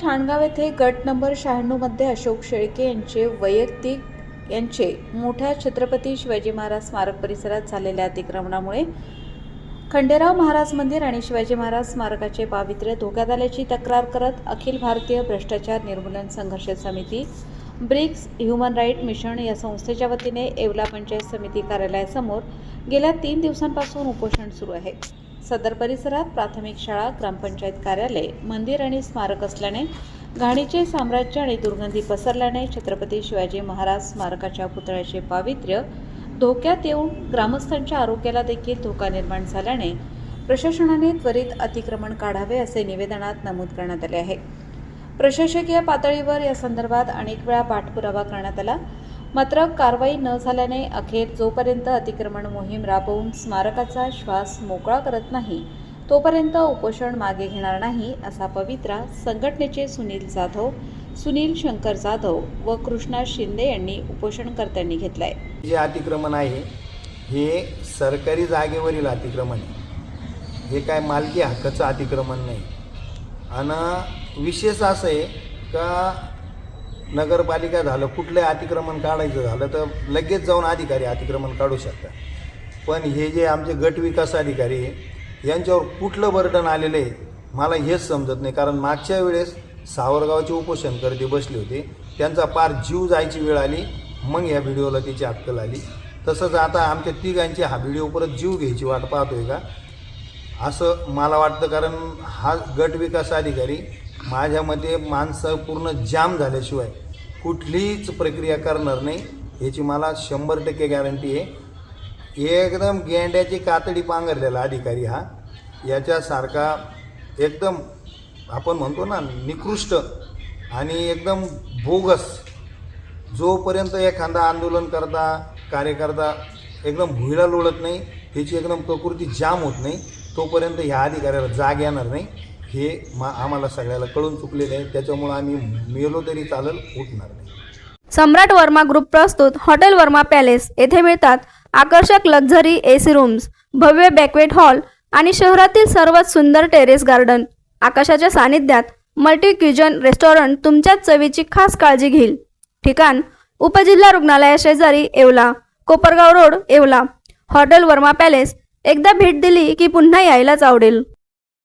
ठाणगाव येथे गट नंबर 96 मध्ये अशोक शेळके यांचे मोठ्या छत्रपती शिवाजी महाराज स्मारक परिसरात झालेल्या अतिक्रमणामुळे खंडेराव महाराज मंदिर आणि शिवाजी महाराज स्मारकाचे पावित्र्य धोक्यात आल्याची तक्रार करत अखिल भारतीय भ्रष्टाचार निर्मूलन संघर्ष समिती ब्रिक्स ह्युमन राईट मिशन या संस्थेच्या वतीने येवला पंचायत समिती कार्यालयासमोर गेल्या 3 दिवसांपासून उपोषण सुरू आहे। सदर परिसरात प्राथमिक शाळा, ग्रामपंचायत कार्यालय, मंदिर आणि स्मारक असल्याने घाणीचे साम्राज्य आणि दुर्गंधी पसरल्याने छत्रपती शिवाजी महाराज स्मारकाच्या पुतळ्याचे पावित्र्य धोक्यात येऊन ग्रामस्थांच्या आरोग्याला देखील धोका निर्माण झाल्याने प्रशासनाने त्वरित अतिक्रमण काढावे असे निवेदनात नमूद करण्यात आले आहे। प्रशासकीय पातळीवर या संदर्भात अनेक वेळा पाठपुरावा करण्यात आला, मात्र कारवाई न झाल्याने अखेर जोपर्यंत अतिक्रमण मोहीम राबवून स्मारकाचा श्वास मोकळा करत नाही तोपर्यंत उपोषण मागे घेणार नाही असा पवित्रा संघटनेचे सुनील शंकर जाधव व कृष्णा शिंदे यांनी उपोषणकर्त्यांनी घेतलाय। जे अतिक्रमण आहे हे सरकारी जागेवरील अतिक्रमण आहे, हे काय मालकी हक्काचं अतिक्रमण नाही। आणि विशेष असं आहे का नगरपालिका झालं कुठलं अतिक्रमण काढायचं झालं तर लगेच जाऊन अधिकारी अतिक्रमण काढू शकतात, पण हे जे आमचे गट विकास अधिकारी आहे यांच्यावर कुठलं बर्डन आलेलं आहे मला हेच समजत नाही। कारण मागच्या वेळेस सावरगावचे उपोषणकर्ते बसले होते, त्यांचा पार जीव जायची वेळ आली, मग या व्हिडिओला त्याची अक्कल आली। तसंच आता आमच्या तिघांची हा व्हिडिओ परत जीव घ्यायची वाट पाहतोय का असं मला वाटतं। कारण हा गट विकास अधिकारी माझ्या मते माणसं पूर्ण जाम झाल्याशिवाय कुठलीच प्रक्रिया करणार नाही याची मला 100% गॅरंटी आहे। एकदम गेंड्याची कातडी पांघरलेला अधिकारी हा, याच्यासारखा एकदम आपण म्हणतो ना निकृष्ट आणि एकदम बोगस जोपर्यंत एखादा आंदोलनकर्ता कार्यकर्ता एकदम भुईला लोळत नाही, त्याची एकदम प्रकृती जाम होत नाही तोपर्यंत ह्या अधिकाऱ्याला जाग येणार नाही हे आम्हाला सगळ्याला कळून चुकलेलं आहे। त्याच्यामुळे आम्ही मेलो तरी चालेल, उठणार नाही। सम्राट वर्मा ग्रुप प्रस्तुत हॉटेल वर्मा पॅलेस येथे मिळतात आकर्षक लक्झरी एसी रूम्स, भव्य बॅक्वेट हॉल आणि शहरातील सर्वात सुंदर टेरेस गार्डन। आकाशाच्या सानिध्यात मल्टी क्युजन रेस्टॉरंट तुमच्या चवीची खास काळजी घेईल। ठिकाण उपजिल्हा रुग्णालया शेजारी Yeola, Kopargaon road Yeola. Hotel Verma palace एकदा भेट दिली की पुन्हा यायलाच आवडेल।